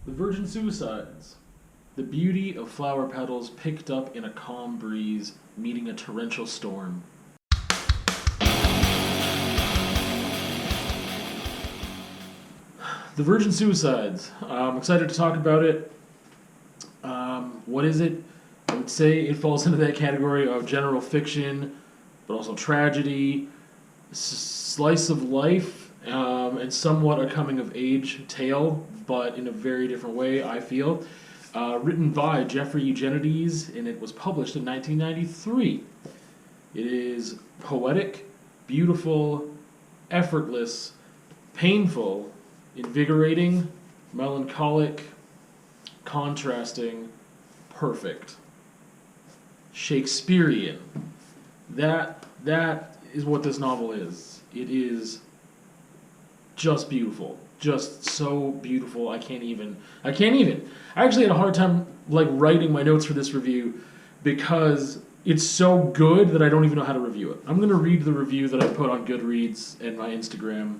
The Virgin Suicides. The beauty of flower petals picked up in a calm breeze, meeting a torrential storm. The Virgin Suicides. I'm excited to talk about it. What is it? I would say it falls into that category of general fiction, but also tragedy, slice of life, and somewhat a coming-of-age tale, but in a very different way, I feel. Written by Jeffrey Eugenides, and it was published in 1993. It is poetic, beautiful, effortless, painful, invigorating, melancholic, contrasting, perfect. Shakespearean. That is what this novel is. It is just beautiful. Just so beautiful. I can't even. I actually had a hard time writing my notes for this review because it's so good that I don't even know how to review it. I'm going to read the review that I put on Goodreads and my Instagram,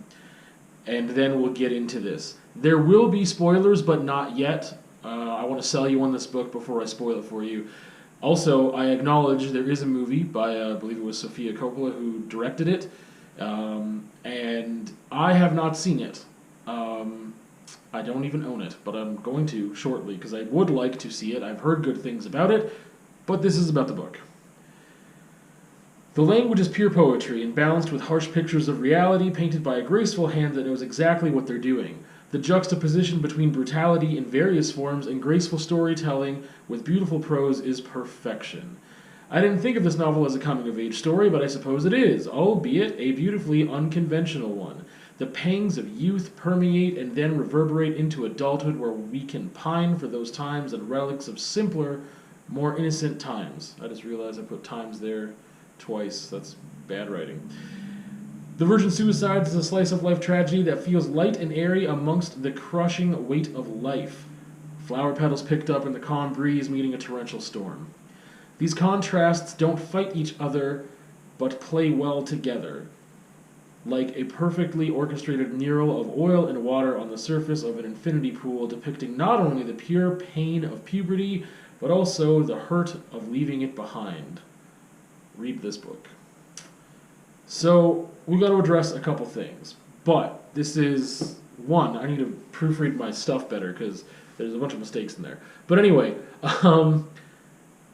and then we'll get into this. There will be spoilers, but not yet. I want to sell you on this book before I spoil it for you. Also, I acknowledge there is a movie by, I believe it was Sofia Coppola who directed it, and I have not seen it. I don't even own it, but I'm going to shortly because I would like to see it. I've heard good things about it, but this is about the book. The language is pure poetry and balanced with harsh pictures of reality painted by a graceful hand that knows exactly what they're doing. The juxtaposition between brutality in various forms and graceful storytelling with beautiful prose is perfection. I didn't think of this novel as a coming-of-age story, but I suppose it is, albeit a beautifully unconventional one. The pangs of youth permeate and then reverberate into adulthood where we can pine for those times and relics of simpler, more innocent times. I just realized I put times there twice. That's bad writing. The Virgin Suicides is a slice-of-life tragedy that feels light and airy amongst the crushing weight of life. Flower petals picked up in the calm breeze meeting a torrential storm. These contrasts don't fight each other, but play well together, like a perfectly orchestrated mural of oil and water on the surface of an infinity pool depicting not only the pure pain of puberty, but also the hurt of leaving it behind. Read this book. So, we've got to address a couple things, but this is, one, I need to proofread my stuff better because there's a bunch of mistakes in there. But anyway,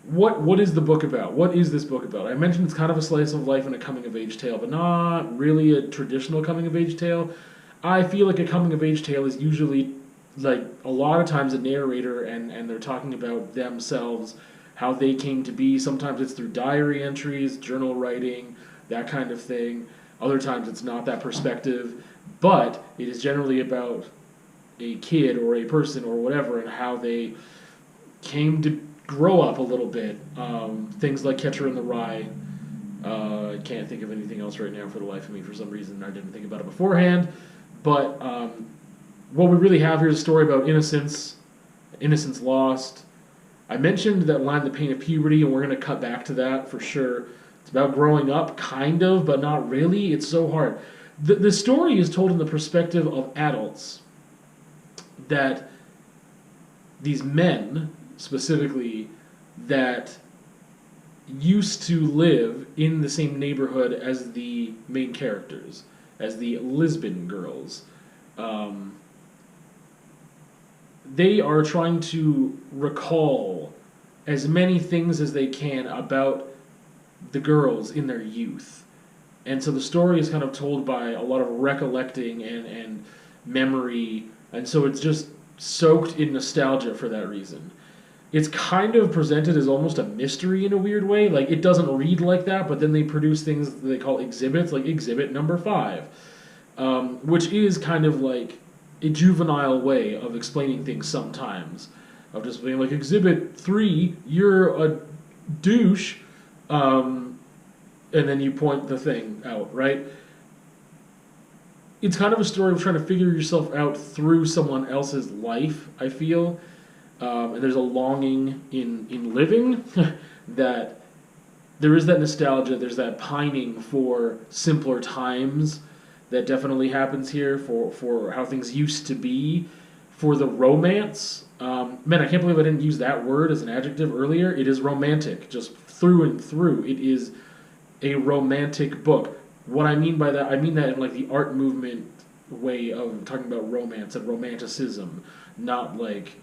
what is the book about? What is this book about? I mentioned it's kind of a slice of life and a coming-of-age tale, but not really a traditional coming-of-age tale. I feel like a coming-of-age tale is usually, a lot of times a narrator, and they're talking about themselves, how they came to be. Sometimes it's through diary entries, journal writing, that kind of thing. Other times it's not that perspective, but it is generally about a kid or a person or whatever and how they came to grow up a little bit. Things like Catcher in the Rye. I can't think of anything else right now for the life of me for some reason. I didn't think about it beforehand. But what we really have here is a story about innocence lost. I mentioned that line, the pain of puberty, and we're going to cut back to that for sure. It's about growing up, kind of, but not really. It's so hard. The story is told in the perspective of adults, that these men, specifically, that used to live in the same neighborhood as the main characters, as the Lisbon girls. They are trying to recall as many things as they can about the girls in their youth. And so the story is kind of told by a lot of recollecting and memory, and so it's just soaked in nostalgia for that reason. It's kind of presented as almost a mystery in a weird way. It doesn't read like that, but then they produce things that they call exhibits, like Exhibit Number 5, which is kind of like a juvenile way of explaining things sometimes. Of just being like, Exhibit 3, you're a douche, and then you point the thing out, right? It's kind of a story of trying to figure yourself out through someone else's life, I feel. And there's a longing in living that there is that nostalgia, there's that pining for simpler times that definitely happens here, for how things used to be, for the romance. Man, I can't believe I didn't use that word as an adjective earlier. It is romantic, just through and through. It is a romantic book. What I mean by that, I mean that in like the art movement way of talking about romance and romanticism, not like,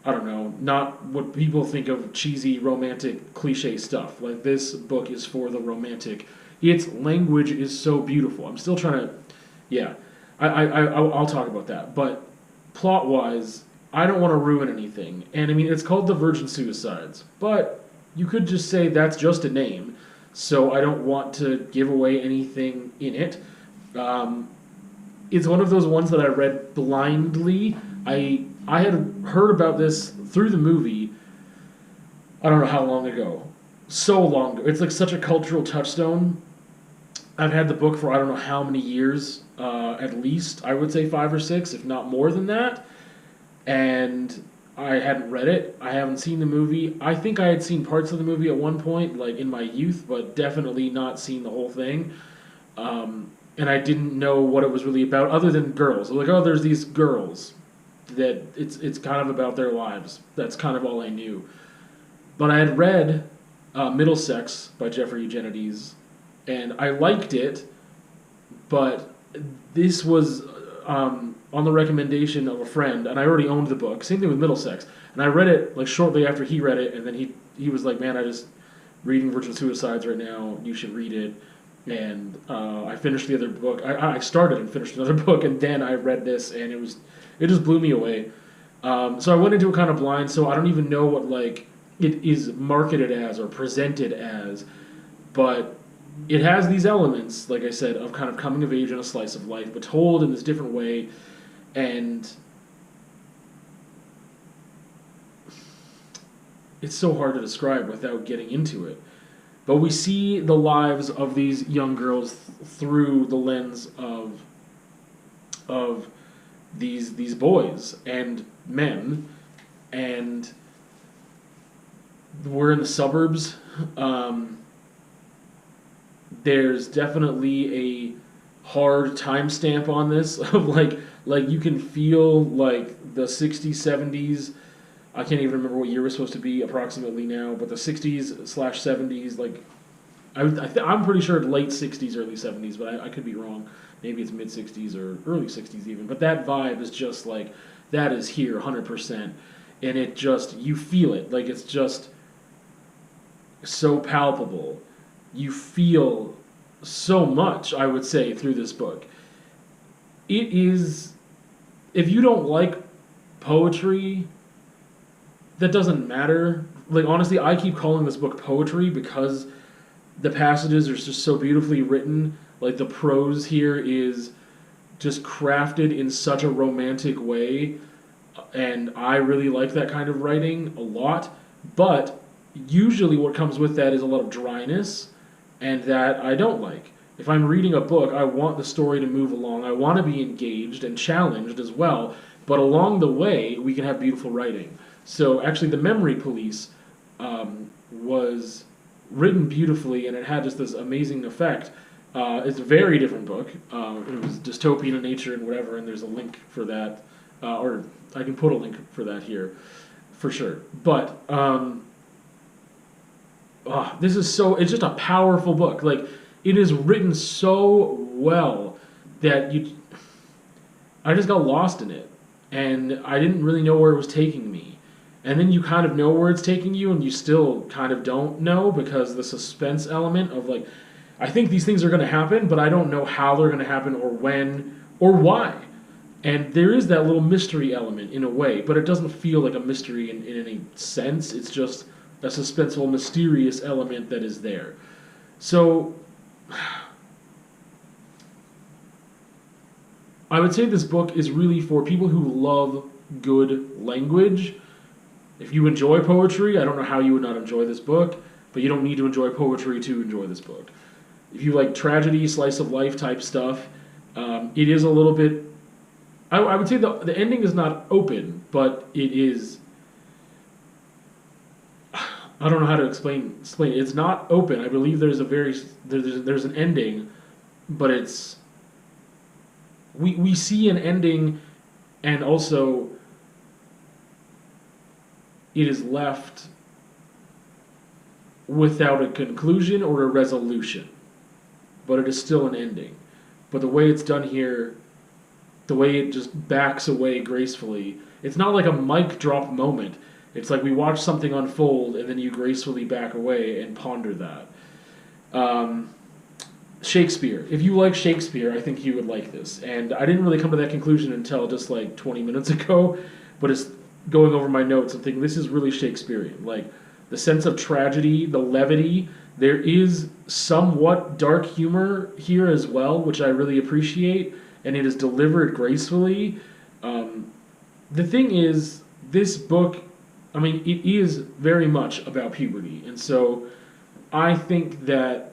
I don't know, not what people think of cheesy romantic cliche stuff. Like, this book is for the romantic. Its language is so beautiful. I'm still trying to, yeah, I'll talk about that. But plot wise, I don't want to ruin anything. And I mean, it's called The Virgin Suicides, but you could just say that's just a name. So I don't want to give away anything in it. It's one of those ones that I read blindly. I had heard about this through the movie, I don't know how long ago. So long ago. It's like such a cultural touchstone. I've had the book for I don't know how many years, at least, I would say 5 or 6, if not more than that. And I hadn't read it. I haven't seen the movie. I think I had seen parts of the movie at one point, like in my youth, but definitely not seen the whole thing. And I didn't know what it was really about, other than girls. Like, oh, there's these girls that it's kind of about their lives. That's kind of all I knew. But I had read Middlesex by Jeffrey Eugenides, and I liked it, but this was on the recommendation of a friend, and I already owned the book. Same thing with Middlesex. And I read it like shortly after he read it, and then he was like, man, I just reading Virgin Suicides right now. You should read it. And I finished the other book. I started and finished another book, and then I read this, and it just blew me away. So I went into it kind of blind, so I don't even know what like it is marketed as or presented as, but it has these elements, like I said, of kind of coming of age and a slice of life, but told in this different way, and it's so hard to describe without getting into it. But we see the lives of these young girls through the lens of these boys and men, and we're in the suburbs. There's definitely a hard timestamp on this of like you can feel like the 60s, 70s. I can't even remember what year we're supposed to be approximately now, but the 60s/70s, like I'm pretty sure late 60s, early 70s, but I could be wrong. Maybe it's mid 60s or early 60s even. But that vibe is just like, that is here 100%. And it just, you feel it. Like, it's just so palpable. You feel so much, I would say, through this book. It is, if you don't like poetry, that doesn't matter. Like, honestly, I keep calling this book poetry because the passages are just so beautifully written. Like, the prose here is just crafted in such a romantic way, and I really like that kind of writing a lot. But usually what comes with that is a lot of dryness, and that I don't like. If I'm reading a book, I want the story to move along. I want to be engaged and challenged as well, but along the way, we can have beautiful writing. So actually, The Memory Police was written beautifully, and it had just this amazing effect. It's a very different book. It was dystopian in nature and whatever, and there's a link for that. Or I can put a link for that here, for sure. But this is so, it's just a powerful book. Like, it is written so well that I just got lost in it, and I didn't really know where it was taking me. And then you kind of know where it's taking you, and you still kind of don't know, because the suspense element of like, I think these things are going to happen, but I don't know how they're going to happen or when or why. And there is that little mystery element in a way, but it doesn't feel like a mystery in any sense. It's just a suspenseful, mysterious element that is there. So I would say this book is really for people who love good language. If you enjoy poetry, I don't know how you would not enjoy this book, but you don't need to enjoy poetry to enjoy this book. If you like tragedy, slice of life type stuff, it is a little bit, I would say the ending is not open, but it is, I don't know how to explain it. It's not open. I believe there's an ending, but it's, we see an ending and also it is left without a conclusion or a resolution, but it is still an ending. But the way it's done here, the way it just backs away gracefully, it's not like a mic drop moment. It's like we watch something unfold and then you gracefully back away and ponder that. Shakespeare. If you like Shakespeare, I think you would like this. And I didn't really come to that conclusion until just like 20 minutes ago, but it's going over my notes and thinking this is really Shakespearean. Like the sense of tragedy, the levity, there is somewhat dark humor here as well, which I really appreciate, and it is delivered gracefully. The thing is, this book, I mean, it is very much about puberty, and so I think that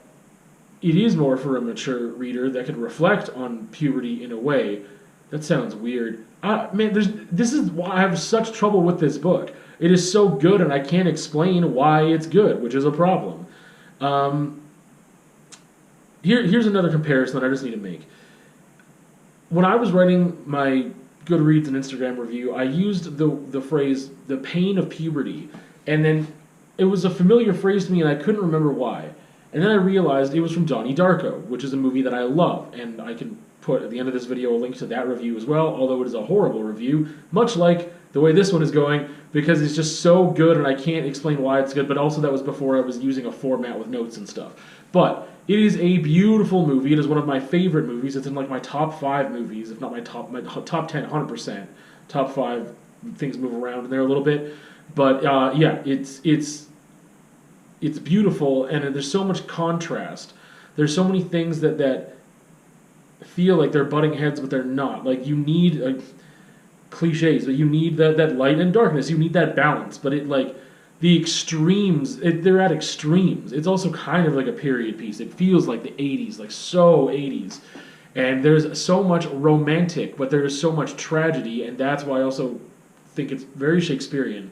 it is more for a mature reader that can reflect on puberty in a way. That sounds weird. Man, this is why I have such trouble with this book. It is so good, and I can't explain why it's good, which is a problem. Here's another comparison that I just need to make. When I was writing my Goodreads and Instagram review, I used the phrase, the pain of puberty, and then it was a familiar phrase to me, and I couldn't remember why. And then I realized it was from Donnie Darko, which is a movie that I love, and I can put at the end of this video a link to that review as well, although it is a horrible review, much like the way this one is going, because it's just so good and I can't explain why it's good, but also that was before I was using a format with notes and stuff. But it is a beautiful movie. It is one of my favorite movies. It's in like my top 5 movies, if not my top 10, 100%. Top 5, things move around in there a little bit. But yeah, it's beautiful, and there's so much contrast. There's so many things that feel like they're butting heads, but they're not. Like, you need cliches, but you need that light and darkness. You need that balance. But it, like, the extremes, they're at extremes. It's also kind of like a period piece. It feels like the 80s, like so 80s. And there's so much romantic, but there's so much tragedy, and that's why I also think it's very Shakespearean.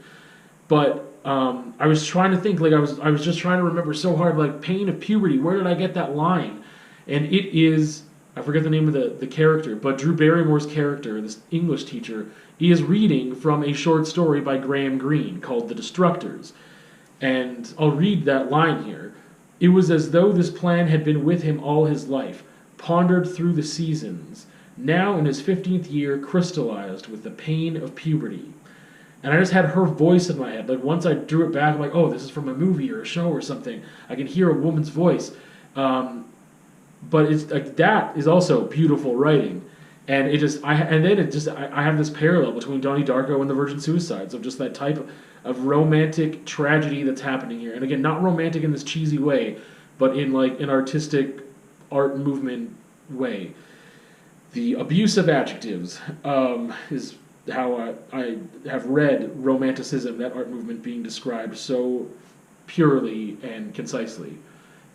But I was trying to think, like I was just trying to remember so hard, like pain of puberty. Where did I get that line? And it is, I forget the name of the character, but Drew Barrymore's character, this English teacher, he is reading from a short story by Graham Greene called The Destructors. And I'll read that line here. It was as though this plan had been with him all his life, pondered through the seasons, now in his 15th year crystallized with the pain of puberty. And I just had her voice in my head. Like, once I drew it back, I'm like, oh, this is from a movie or a show or something. I can hear a woman's voice. But it's like, that is also beautiful writing. And I have this parallel between Donnie Darko and the Virgin Suicides, of just that type of romantic tragedy that's happening here. And again, not romantic in this cheesy way, but in like an artistic art movement way. The abuse of adjectives is how I have read romanticism, that art movement, being described so purely and concisely,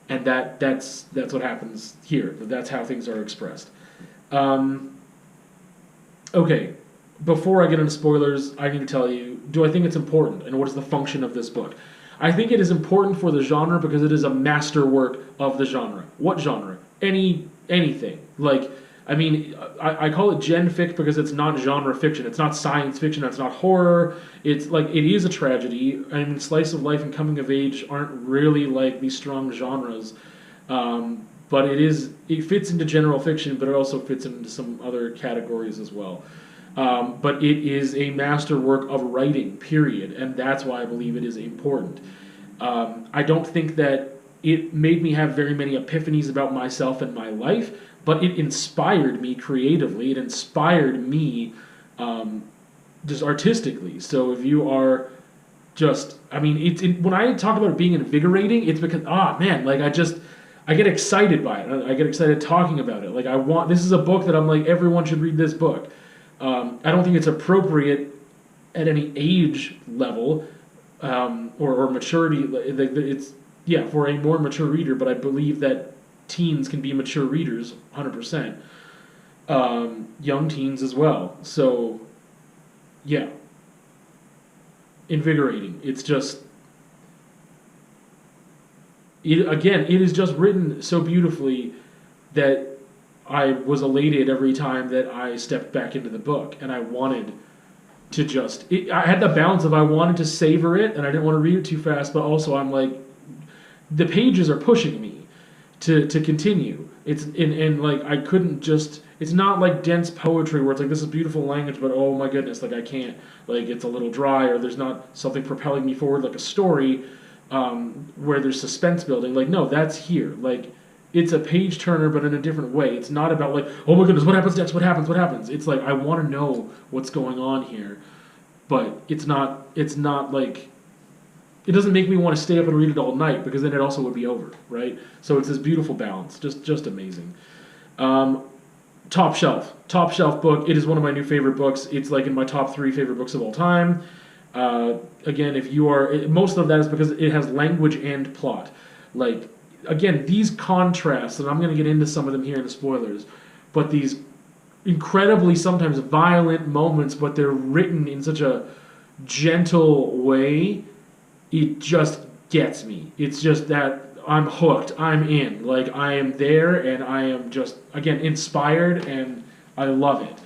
and that's what happens here. That's how things are expressed. Okay, before I get into spoilers, I need to tell you: do I think it's important, and what is the function of this book? I think it is important for the genre because it is a masterwork of the genre. What genre? Anything. Like, I mean, I call it gen fic because it's not genre fiction. It's not science fiction. It's not horror. It's like, it is a tragedy. I mean, slice of life and coming of age aren't really like these strong genres, but it fits into general fiction, but it also fits into some other categories as well. But it is a masterwork of writing, period, and that's why I believe it is important. I don't think that it made me have very many epiphanies about myself and my life, but it inspired me creatively. It inspired me just artistically. So if you are just, I mean, when I talk about it being invigorating, it's because, man, like I get excited by it. I get excited talking about it. Like, this is a book that I'm like, everyone should read this book. I don't think it's appropriate at any age level or maturity. It's, yeah, for a more mature reader, but I believe that teens can be mature readers, 100%. Young teens as well. So, yeah. Invigorating. It's just... it is just written so beautifully that I was elated every time that I stepped back into the book, and I wanted to just... I had the balance of I wanted to savor it, and I didn't want to read it too fast, but also I'm like, the pages are pushing me to continue. It's and like I couldn't just... It's not like dense poetry where it's like, this is beautiful language, but oh my goodness, like I can't, like it's a little dry, or there's not something propelling me forward like a story where there's suspense building. Like, no, that's here. Like, it's a page turner, but in a different way. It's not about like, oh my goodness, what happens next? What happens? What happens? It's like, I want to know what's going on here, but it's not like, it doesn't make me want to stay up and read it all night, because then it also would be over, right? So it's this beautiful balance, just amazing. Top shelf book. It is one of my new favorite books. It's like in my top 3 favorite books of all time. Again, if you are, most of that is because it has language and plot. Like, again, these contrasts, and I'm going to get into some of them here in the spoilers, but these incredibly sometimes violent moments, but they're written in such a gentle way, it just gets me. It's just that I'm hooked. I'm in. Like, I am there, and I am just, again, inspired, and I love it.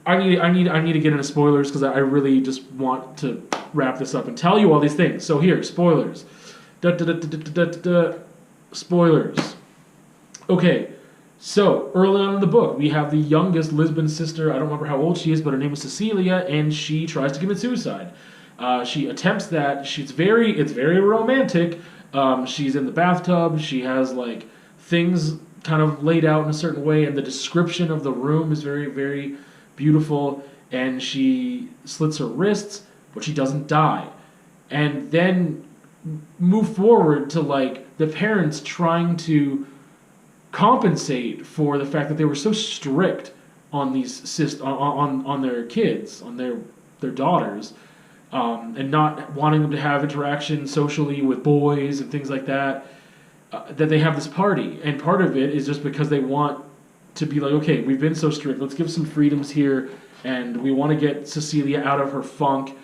I need to get into spoilers, because I really just want to wrap this up and tell you all these things. So here, spoilers. Spoilers. Okay, so early on in the book, we have the youngest Lisbon sister. I don't remember how old she is, but her name is Cecilia, and she tries to commit suicide. She attempts that. It's very romantic. She's in the bathtub. She has like things kind of laid out in a certain way, and the description of the room is very, very beautiful. And she slits her wrists, but she doesn't die. And then move forward to like the parents trying to compensate for the fact that they were so strict on these on their kids, on their daughters. And not wanting them to have interaction socially with boys and things like that, that they have this party. And part of it is just because they want to be like, okay, we've been so strict, let's give some freedoms here, and we want to get Cecilia out of her funk.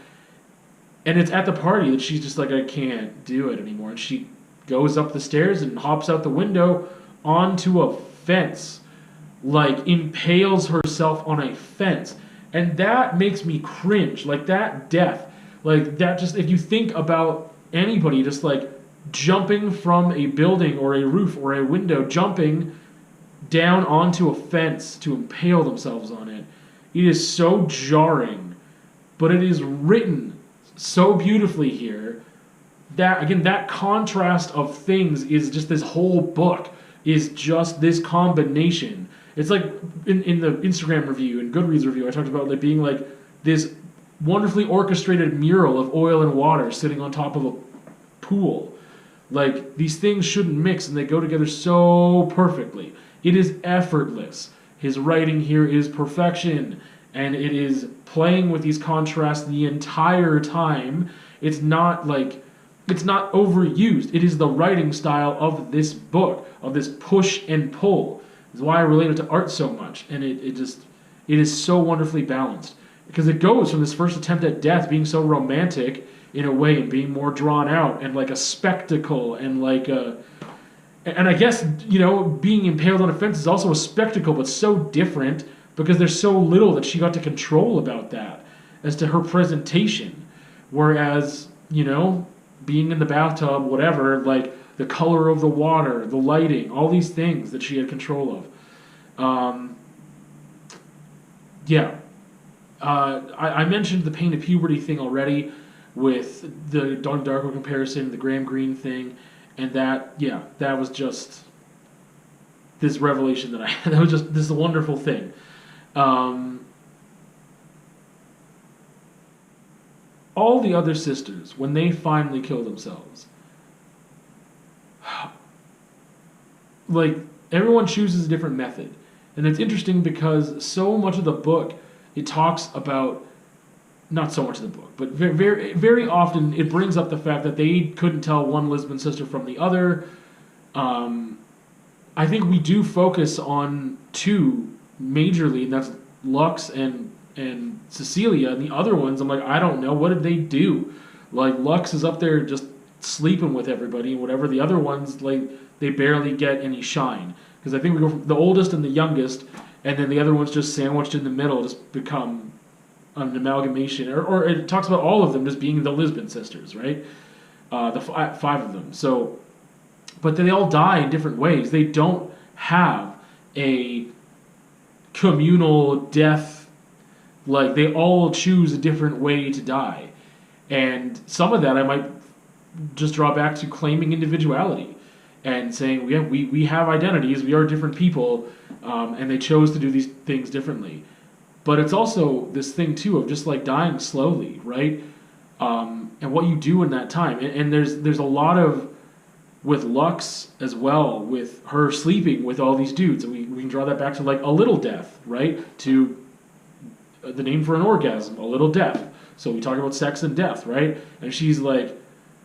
And it's at the party that she's just like, I can't do it anymore. And she goes up the stairs and hops out the window onto a fence, like impales herself on a fence. And that makes me cringe. Like, that death. Like, that just, if you think about anybody just, like, jumping from a building or a roof or a window, jumping down onto a fence to impale themselves on it, it is so jarring. But it is written so beautifully here that, again, that contrast of things is just, this whole book is just this combination. It's like in the Instagram review and Goodreads review, I talked about it being like this wonderfully orchestrated mural of oil and water sitting on top of a pool. Like, these things shouldn't mix, and they go together so perfectly. It is effortless. His writing here is perfection, and it is playing with these contrasts the entire time. It's not overused. It is the writing style of this book, of this push and pull. Is why I relate it to art so much, and it is so wonderfully balanced, because it goes from this first attempt at death being so romantic in a way, and being more drawn out, and like a spectacle, and like and I guess, you know, being impaled on a fence is also a spectacle, but so different, because there's so little that she got to control about that as to her presentation, whereas, you know, being in the bathtub, whatever, like, the color of the water, the lighting, all these things that she had control of. I mentioned the pain of puberty thing already with the Donnie Darko comparison, the Graham Greene thing, and that was just this revelation that was just this wonderful thing. All the other sisters, when they finally kill themselves, like, everyone chooses a different method. And it's interesting because so much of the book, it talks about, not so much of the book, but very, very, very often it brings up the fact that they couldn't tell one Lisbon sister from the other. I think we do focus on two majorly, and that's Lux and Cecilia. And the other ones, I'm like, I don't know, what did they do? Like, Lux is up there just sleeping with everybody, and whatever. The other ones, like, they barely get any shine, Because I think we go from the oldest and the youngest, and then the other one's just sandwiched in the middle, just become an amalgamation. Or it talks about all of them just being the Lisbon sisters, right? The five of them. So, but they all die in different ways. They don't have a communal death. Like, they all choose a different way to die. And some of that I might just draw back to claiming individuality and saying, yeah, we have identities, we are different people, and they chose to do these things differently. But it's also this thing, too, of just, like, dying slowly, right? And what you do in that time. And there's a lot of, with Lux as well, with her sleeping with all these dudes, and we can draw that back to, like, a little death, right? To the name for an orgasm, a little death. So we talk about sex and death, right? And she's like,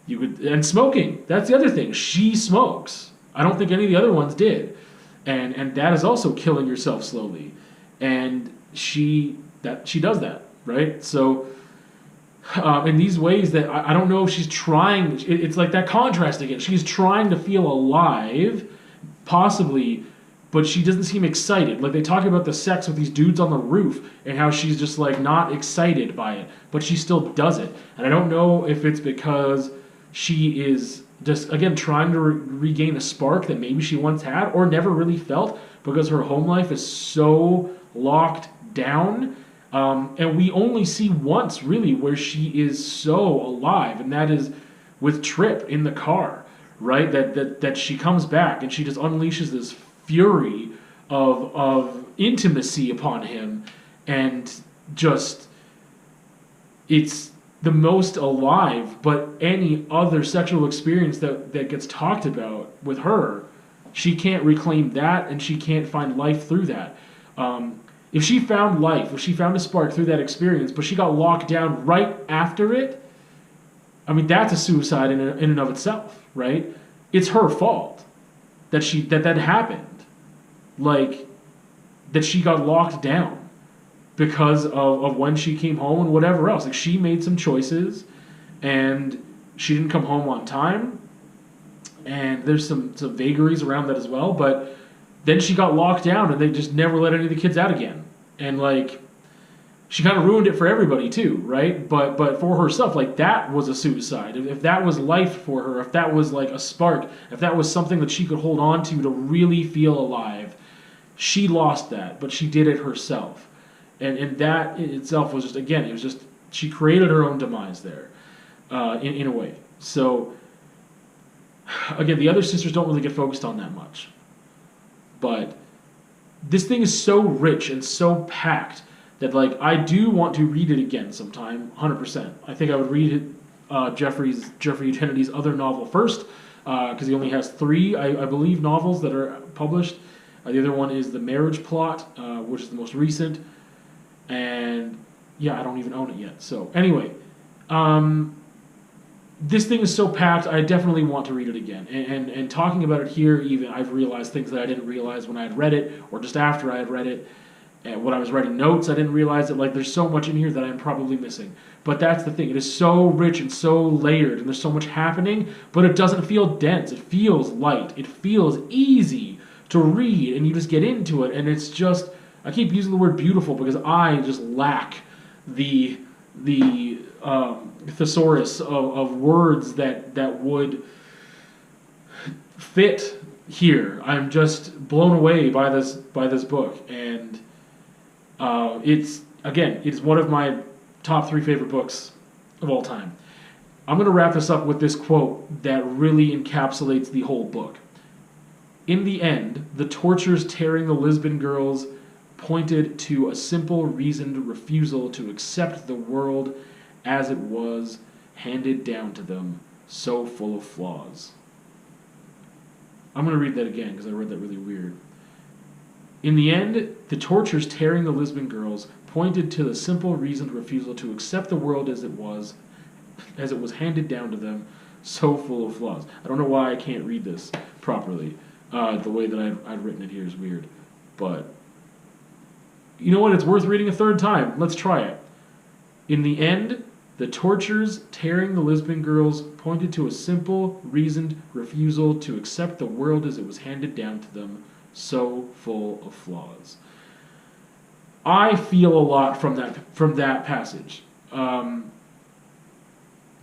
and smoking. That's the other thing. She smokes. I don't think any of the other ones did. And that is also killing yourself slowly. And she does that, right? So in these ways that I don't know if she's trying, it's like that contrast again. She's trying to feel alive, possibly, but she doesn't seem excited. Like, they talk about the sex with these dudes on the roof and how she's just, like, not excited by it, but she still does it. And I don't know if it's because she is just, again, trying to regain a spark that maybe she once had or never really felt, because her home life is so locked down. And we only see once, really, where she is so alive, and that is with Trip in the car, right? That she comes back and she just unleashes this fury of intimacy upon him, and just, it's the most alive. But any other sexual experience that gets talked about with her, she can't reclaim that, and she can't find life through that. If she found life, if she found a spark through that experience, but she got locked down right after it, I mean, that's a suicide in and of itself, right? It's her fault that that happened. Like, that she got locked down because of when she came home and whatever else. Like, she made some choices, and she didn't come home on time, and there's some vagaries around that as well, but then she got locked down, and they just never let any of the kids out again. And, like, she kind of ruined it for everybody too, right? But for herself, like, that was a suicide. If that was life for her, if that was, like, a spark, if that was something that she could hold on to really feel alive, she lost that, but she did it herself. And that in itself was just, again, it was just, she created her own demise there, in a way. So, again, the other sisters don't really get focused on that much. But this thing is so rich and so packed that, like, I do want to read it again sometime, 100%. I think I would read Jeffrey Eugenides' other novel first, because he only has 3, I believe, novels that are published. The other one is The Marriage Plot, which is the most recent. And, yeah, I don't even own it yet. So, anyway, this thing is so packed, I definitely want to read it again. And talking about it here, even, I've realized things that I didn't realize when I had read it, or just after I had read it. And when I was writing notes, I didn't realize that, like, there's so much in here that I'm probably missing. But that's the thing. It is so rich and so layered, and there's so much happening, but it doesn't feel dense. It feels light. It feels easy to read, and you just get into it, and it's just, I keep using the word beautiful because I just lack the thesaurus of words that would fit here. I'm just blown away by this book, and it's one of my top 3 favorite books of all time. I'm going to wrap this up with this quote that really encapsulates the whole book. In the end, the tortures tearing the Lisbon girls pointed to a simple, reasoned refusal to accept the world as it was handed down to them, so full of flaws. I'm going to read that again because I read that really weird. In the end, the tortures tearing the Lisbon girls pointed to the simple, reasoned refusal to accept the world as it was handed down to them, so full of flaws. I don't know why I can't read this properly. The way that I've written it here is weird. But, you know what? It's worth reading a third time. Let's try it. In the end, the tortures tearing the Lisbon girls pointed to a simple, reasoned refusal to accept the world as it was handed down to them, so full of flaws. I feel a lot from that passage,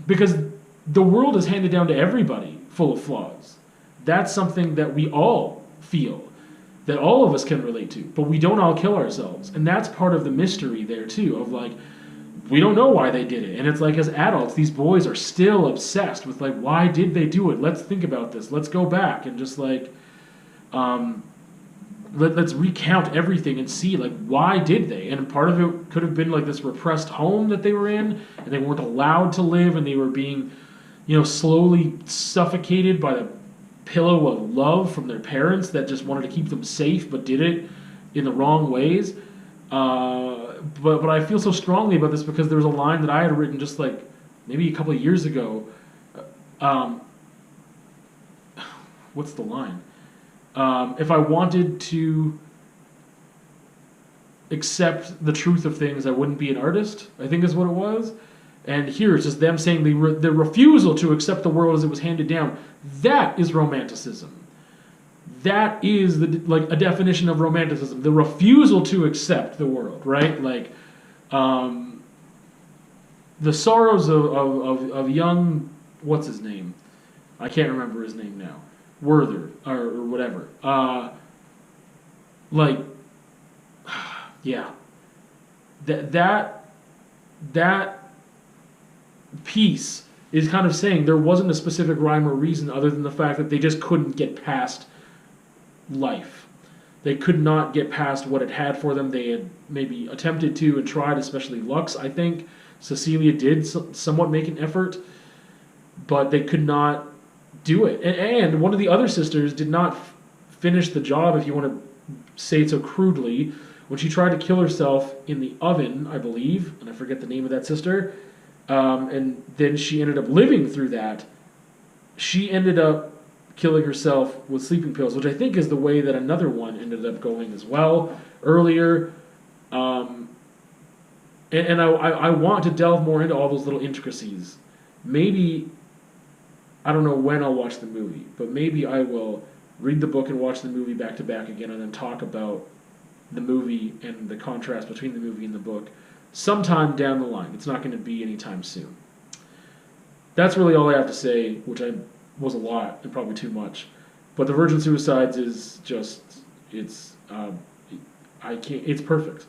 because the world is handed down to everybody full of flaws. That's something that we all feel, that all of us can relate to, but we don't all kill ourselves. And that's part of the mystery there too, of like, we don't know why they did it. And it's like, as adults, these boys are still obsessed with like, why did they do it? Let's think about this. Let's go back and just like, let's recount everything and see like, why did they? And part of it could have been like this repressed home that they were in, and they weren't allowed to live, and they were being, slowly suffocated by the pillow of love from their parents that just wanted to keep them safe but did it in the wrong ways. But I feel so strongly about this because there was a line that I had written just like maybe a couple of years ago. What's the line? If I wanted to accept the truth of things, I wouldn't be an artist, I think is what it was. And here it's just them saying the refusal to accept the world as it was handed down. That is romanticism. That is a definition of romanticism. The refusal to accept the world, right? Like, the sorrows of young, what's his name? I can't remember his name now. Werther, or whatever. Yeah. That piece is kind of saying there wasn't a specific rhyme or reason other than the fact that they just couldn't get past life. They could not get past what it had for them. They had maybe attempted to and tried, especially Lux, I think. Cecilia did somewhat make an effort, but they could not do it. And one of the other sisters did not finish the job, if you want to say it so crudely, when she tried to kill herself in the oven, I believe, and I forget the name of that sister, and then she ended up living through that. She ended up killing herself with sleeping pills, which I think is the way that another one ended up going as well earlier. And I want to delve more into all those little intricacies. Maybe, I don't know when I'll watch the movie, but maybe I will read the book and watch the movie back to back again and then talk about the movie and the contrast between the movie and the book sometime down the line. It's not going to be anytime soon. That's really all I have to say, which was a lot and probably too much. But The Virgin Suicides is just, it's perfect.